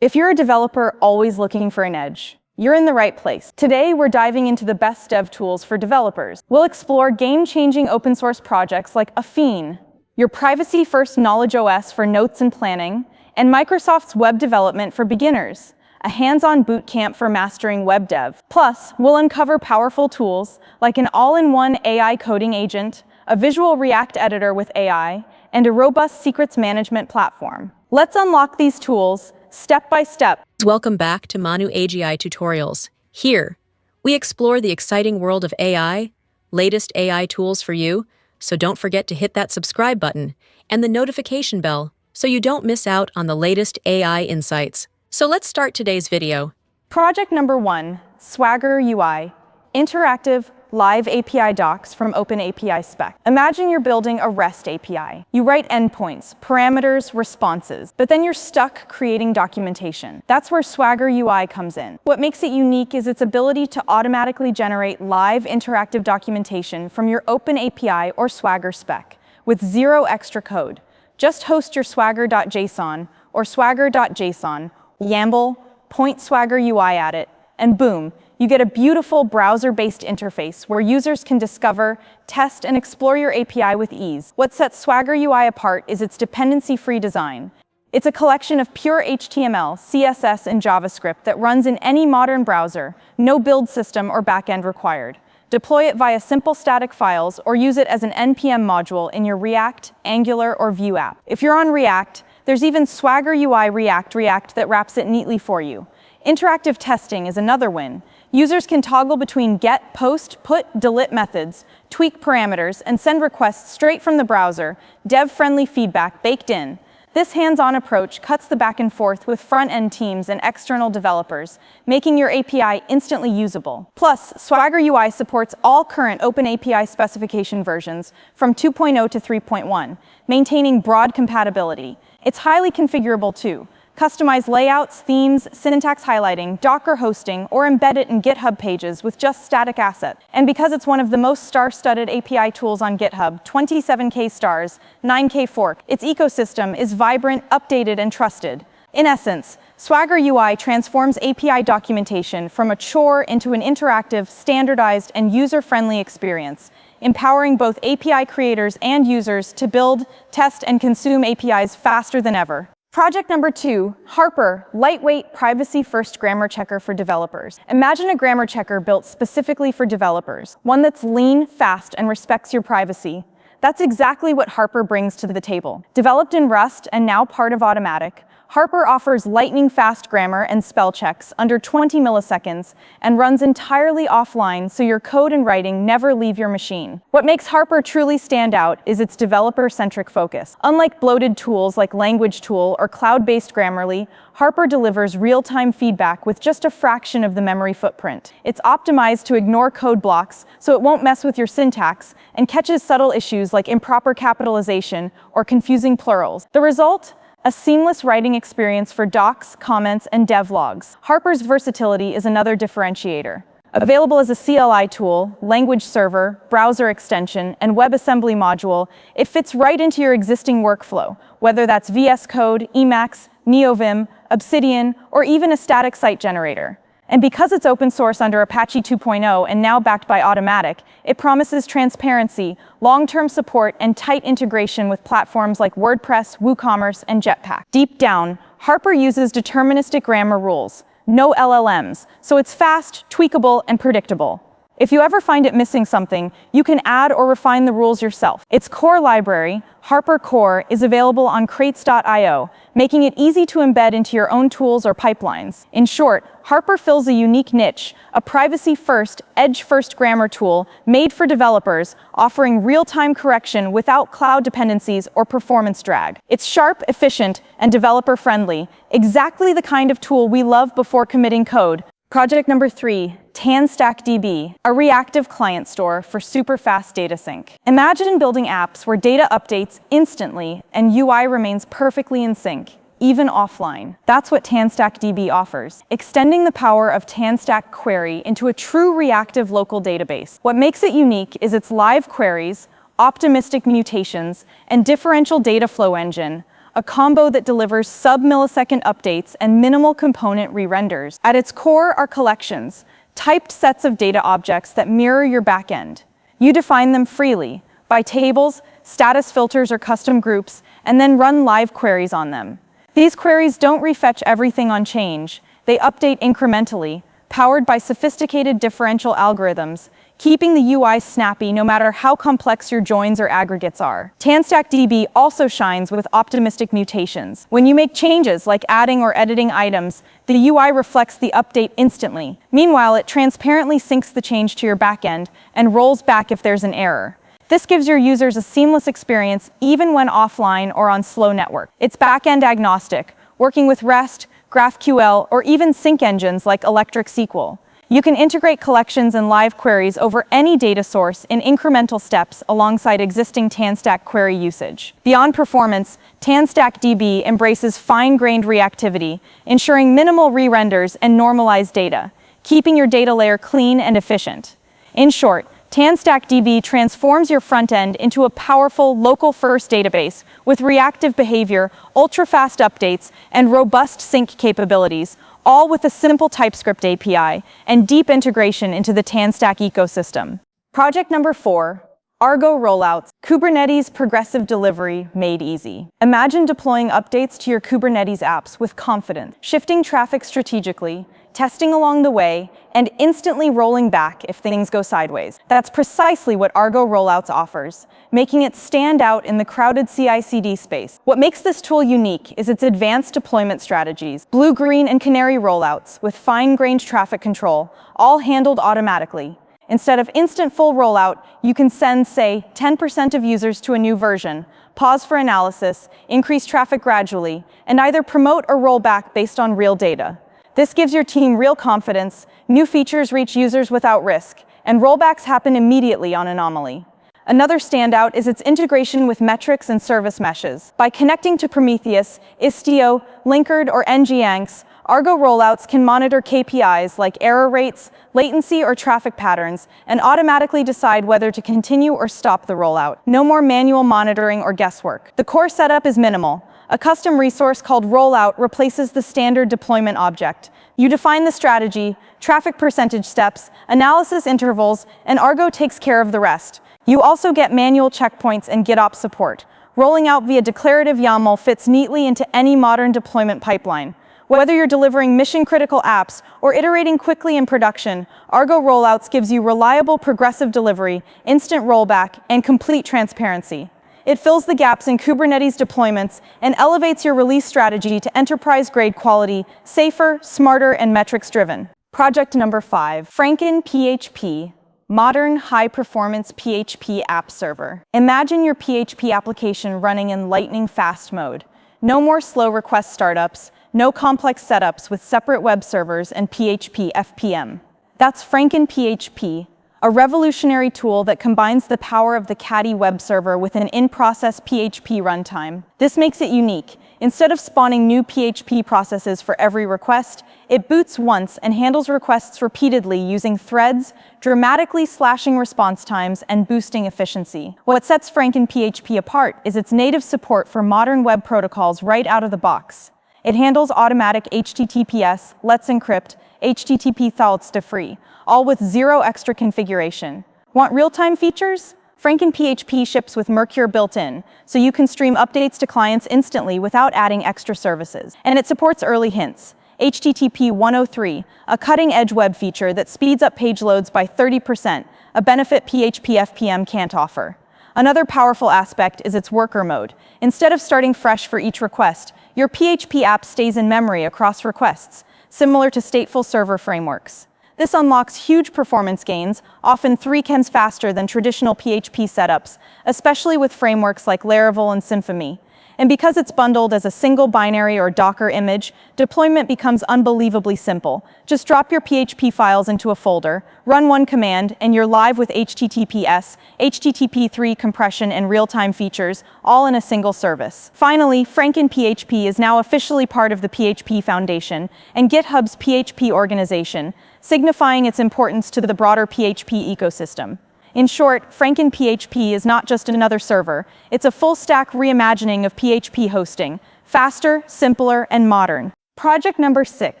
If you're a developer always looking for an edge, you're in the right place. Today, we're diving into the best dev tools for developers. We'll explore game-changing open-source projects like AFFiNE, your privacy-first KnowledgeOS for notes and planning, and Microsoft's web development for beginners, a hands-on bootcamp for mastering web dev. Plus, we'll uncover powerful tools like an all-in-one AI coding agent, a visual React editor with AI, and a robust secrets management platform. Let's unlock these tools step by step. Welcome back to Manu AGI Tutorials. Here, we explore the exciting world of AI, latest AI tools for you, so don't forget to hit that subscribe button and the notification bell so you don't miss out on the latest AI insights. So let's start today's video. Project number 1, Swagger UI, interactive live API docs from OpenAPI spec. Imagine you're building a REST API. You write endpoints, parameters, responses, but then you're stuck creating documentation. That's where Swagger UI comes in. What makes it unique is its ability to automatically generate live interactive documentation from your OpenAPI or Swagger spec with zero extra code. Just host your swagger.json or swagger.json, YAML, point Swagger UI at it, and boom, you get a beautiful browser-based interface where users can discover, test, and explore your API with ease. What sets Swagger UI apart is its dependency-free design. It's a collection of pure HTML, CSS, and JavaScript that runs in any modern browser, no build system or backend required. Deploy it via simple static files or use it as an NPM module in your React, Angular, or Vue app. If you're on React, there's even Swagger UI React that wraps it neatly for you. Interactive testing is another win. Users can toggle between get, post, put, delete methods, tweak parameters, and send requests straight from the browser, dev-friendly feedback baked in. This hands-on approach cuts the back and forth with front-end teams and external developers, making your API instantly usable. Plus, Swagger UI supports all current OpenAPI specification versions from 2.0 to 3.1, maintaining broad compatibility. It's highly configurable too. Customize layouts, themes, syntax highlighting, Docker hosting, or embed it in GitHub pages with just static assets. And because it's one of the most star-studded API tools on GitHub, 27K stars, 9K fork, its ecosystem is vibrant, updated, and trusted. In essence, Swagger UI transforms API documentation from a chore into an interactive, standardized, and user-friendly experience, empowering both API creators and users to build, test, and consume APIs faster than ever. Project number 2, Harper, lightweight, privacy-first grammar checker for developers. Imagine a grammar checker built specifically for developers, one that's lean, fast, and respects your privacy. That's exactly what Harper brings to the table. Developed in Rust and now part of Automatic, Harper offers lightning-fast grammar and spell checks under 20 milliseconds and runs entirely offline so your code and writing never leave your machine. What makes Harper truly stand out is its developer-centric focus. Unlike bloated tools like Language Tool or cloud-based Grammarly, Harper delivers real-time feedback with just a fraction of the memory footprint. It's optimized to ignore code blocks so it won't mess with your syntax and catches subtle issues like improper capitalization or confusing plurals. The result? A seamless writing experience for docs, comments, and devlogs. Harper's versatility is another differentiator. Available as a CLI tool, language server, browser extension, and WebAssembly module, it fits right into your existing workflow, whether that's VS Code, Emacs, NeoVim, Obsidian, or even a static site generator. And because it's open source under Apache 2.0 and now backed by Automatic, it promises transparency, long-term support, and tight integration with platforms like WordPress, WooCommerce, and Jetpack. Deep down, Harper uses deterministic grammar rules, no LLMs, so it's fast, tweakable, and predictable. If you ever find it missing something, you can add or refine the rules yourself. Its core library, Harper Core, is available on crates.io, making it easy to embed into your own tools or pipelines. In short, Harper fills a unique niche, a privacy-first, edge-first grammar tool made for developers, offering real-time correction without cloud dependencies or performance drag. It's sharp, efficient, and developer-friendly, exactly the kind of tool we love before committing code. Project number 3, TanStack DB, a reactive client store for super fast data sync. Imagine building apps where data updates instantly and UI remains perfectly in sync, even offline. That's what TanStack DB offers, extending the power of TanStack Query into a true reactive local database. What makes it unique is its live queries, optimistic mutations, and differential data flow engine, a combo that delivers sub-millisecond updates and minimal component re-renders. At its core are collections, typed sets of data objects that mirror your backend. You define them freely, by tables, status filters, or custom groups, and then run live queries on them. These queries don't refetch everything on change. They update incrementally, powered by sophisticated differential algorithms, keeping the UI snappy no matter how complex your joins or aggregates are. TanStack DB also shines with optimistic mutations. When you make changes like adding or editing items, the UI reflects the update instantly. Meanwhile, it transparently syncs the change to your backend and rolls back if there's an error. This gives your users a seamless experience even when offline or on slow network. It's backend agnostic, working with REST, GraphQL, or even sync engines like Electric SQL. You can integrate collections and live queries over any data source in incremental steps alongside existing TanStack query usage. Beyond performance, TanStack DB embraces fine-grained reactivity, ensuring minimal re-renders and normalized data, keeping your data layer clean and efficient. In short, TanStack DB transforms your front end into a powerful local-first database with reactive behavior, ultra-fast updates, and robust sync capabilities, all with a simple TypeScript API and deep integration into the TanStack ecosystem. Project number 4, Argo Rollouts, Kubernetes progressive delivery made easy. Imagine deploying updates to your Kubernetes apps with confidence, shifting traffic strategically, testing along the way, and instantly rolling back if things go sideways. That's precisely what Argo Rollouts offers, making it stand out in the crowded CI/CD space. What makes this tool unique is its advanced deployment strategies, blue, green, and canary rollouts with fine-grained traffic control, all handled automatically. Instead of instant full rollout, you can send, say, 10% of users to a new version, pause for analysis, increase traffic gradually, and either promote or roll back based on real data. This gives your team real confidence, new features reach users without risk, and rollbacks happen immediately on anomaly. Another standout is its integration with metrics and service meshes. By connecting to Prometheus, Istio, Linkerd, or Nginx, Argo Rollouts can monitor KPIs like error rates, latency, or traffic patterns, and automatically decide whether to continue or stop the rollout. No more manual monitoring or guesswork. The core setup is minimal. A custom resource called Rollout replaces the standard deployment object. You define the strategy, traffic percentage steps, analysis intervals, and Argo takes care of the rest. You also get manual checkpoints and GitOps support. Rolling out via declarative YAML fits neatly into any modern deployment pipeline. Whether you're delivering mission-critical apps or iterating quickly in production, Argo Rollouts gives you reliable progressive delivery, instant rollback, and complete transparency. It fills the gaps in Kubernetes deployments and elevates your release strategy to enterprise-grade quality, safer, smarter, and metrics-driven. Project number 5, FrankenPHP, modern high-performance PHP app server. Imagine your PHP application running in lightning-fast mode. No more slow request startups, no complex setups with separate web servers and PHP FPM. That's FrankenPHP, a revolutionary tool that combines the power of the Caddy web server with an in-process PHP runtime. This makes it unique. Instead of spawning new PHP processes for every request, it boots once and handles requests repeatedly using threads, dramatically slashing response times and boosting efficiency. What sets FrankenPHP apart is its native support for modern web protocols right out of the box. It handles automatic HTTPS, Let's Encrypt, HTTP thoughts to free, all with zero extra configuration. Want real-time features? FrankenPHP ships with Mercure built in, so you can stream updates to clients instantly without adding extra services. And it supports early hints. HTTP 103, a cutting-edge web feature that speeds up page loads by 30%, a benefit PHP FPM can't offer. Another powerful aspect is its worker mode. Instead of starting fresh for each request, your PHP app stays in memory across requests, similar to stateful server frameworks. This unlocks huge performance gains, often 3x faster than traditional PHP setups, especially with frameworks like Laravel and Symfony. And because it's bundled as a single binary or Docker image, deployment becomes unbelievably simple. Just drop your PHP files into a folder, run one command, and you're live with HTTPS, HTTP3 compression, and real-time features, all in a single service. Finally, FrankenPHP is now officially part of the PHP Foundation and GitHub's PHP organization, signifying its importance to the broader PHP ecosystem. In short, FrankenPHP is not just another server. It's a full-stack reimagining of PHP hosting. Faster, simpler, and modern. Project number 6,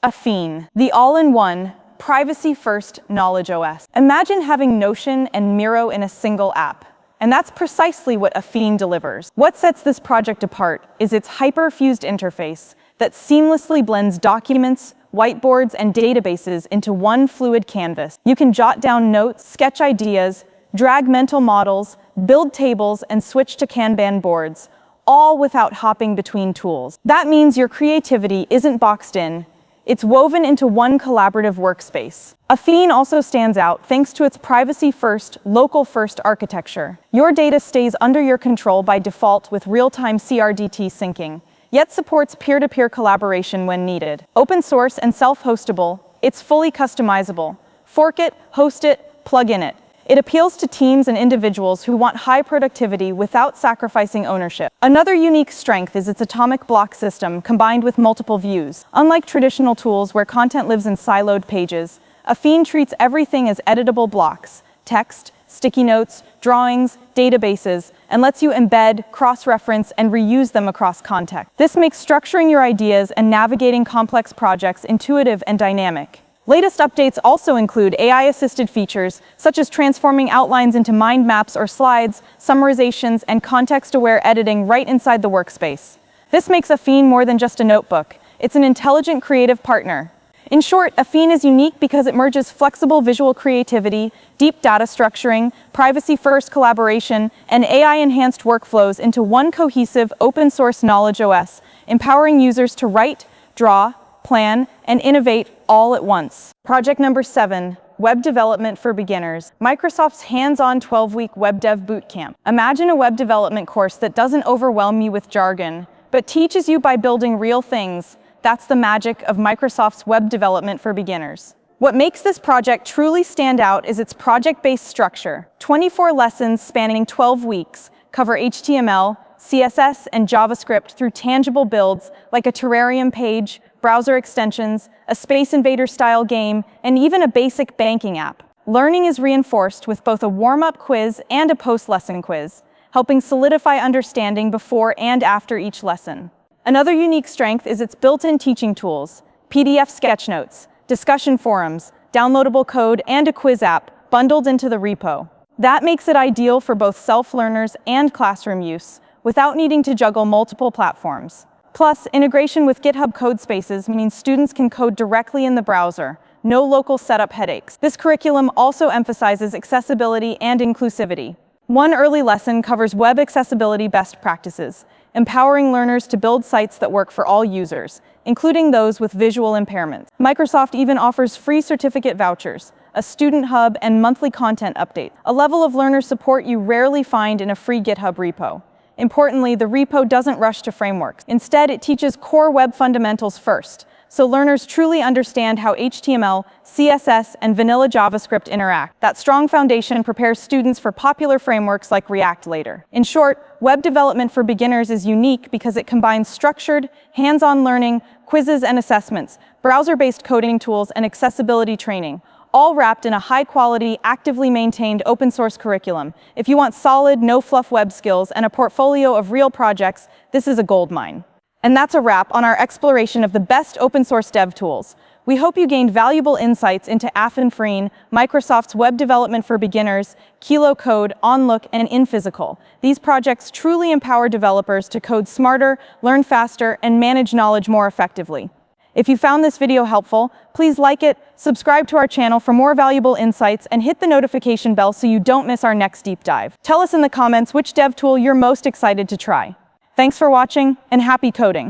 AFFiNE, the all-in-one, privacy-first KnowledgeOS. Imagine having Notion and Miro in a single app. And that's precisely what AFFiNE delivers. What sets this project apart is its hyper-fused interface that seamlessly blends documents, whiteboards, and databases into one fluid canvas. You can jot down notes, sketch ideas, drag mental models, build tables, and switch to Kanban boards, all without hopping between tools. That means your creativity isn't boxed in. It's woven into one collaborative workspace. AFFiNE also stands out thanks to its privacy-first, local-first architecture. Your data stays under your control by default with real-time CRDT syncing, yet supports peer-to-peer collaboration when needed. Open source and self-hostable, it's fully customizable. Fork it, host it, plug in it. It appeals to teams and individuals who want high productivity without sacrificing ownership. Another unique strength is its atomic block system combined with multiple views. Unlike traditional tools where content lives in siloed pages, AFFiNE treats everything as editable blocks: text, sticky notes, drawings, databases, and lets you embed, cross-reference, and reuse them across context. This makes structuring your ideas and navigating complex projects intuitive and dynamic. Latest updates also include AI-assisted features, such as transforming outlines into mind maps or slides, summarizations, and context-aware editing right inside the workspace. This makes AFFiNE more than just a notebook. It's an intelligent creative partner. In short, AFFiNE is unique because it merges flexible visual creativity, deep data structuring, privacy-first collaboration, and AI-enhanced workflows into one cohesive, open-source KnowledgeOS, empowering users to write, draw, plan, and innovate all at once. Project number 7, Web Development for Beginners. Microsoft's hands-on 12-week Web Dev Bootcamp. Imagine a web development course that doesn't overwhelm you with jargon, but teaches you by building real things. That's the magic of Microsoft's Web Development for Beginners. What makes this project truly stand out is its project-based structure. 24 lessons spanning 12 weeks cover HTML, CSS, and JavaScript through tangible builds like a terrarium page, browser extensions, a Space Invader-style game, and even a basic banking app. Learning is reinforced with both a warm-up quiz and a post-lesson quiz, helping solidify understanding before and after each lesson. Another unique strength is its built-in teaching tools: PDF sketch notes, discussion forums, downloadable code, and a quiz app bundled into the repo. That makes it ideal for both self-learners and classroom use, without needing to juggle multiple platforms. Plus, integration with GitHub codespaces means students can code directly in the browser, no local setup headaches. This curriculum also emphasizes accessibility and inclusivity. One early lesson covers web accessibility best practices, empowering learners to build sites that work for all users, including those with visual impairments. Microsoft even offers free certificate vouchers, a student hub, and monthly content updates, a level of learner support you rarely find in a free GitHub repo. Importantly, the repo doesn't rush to frameworks. Instead, it teaches core web fundamentals first, so learners truly understand how HTML, CSS, and vanilla JavaScript interact. That strong foundation prepares students for popular frameworks like React later. In short, web development for beginners is unique because it combines structured, hands-on learning, quizzes and assessments, browser-based coding tools, and accessibility training, all wrapped in a high-quality, actively maintained open-source curriculum. If you want solid, no-fluff web skills and a portfolio of real projects, this is a goldmine. And that's a wrap on our exploration of the best open-source dev tools. We hope you gained valuable insights into AFFiNE, Microsoft's Web Development for Beginners, Kilo Code, Onlook, and Infisical. These projects truly empower developers to code smarter, learn faster, and manage knowledge more effectively. If you found this video helpful, please like it, subscribe to our channel for more valuable insights, and hit the notification bell so you don't miss our next deep dive. Tell us in the comments which dev tool you're most excited to try. Thanks for watching, and happy coding!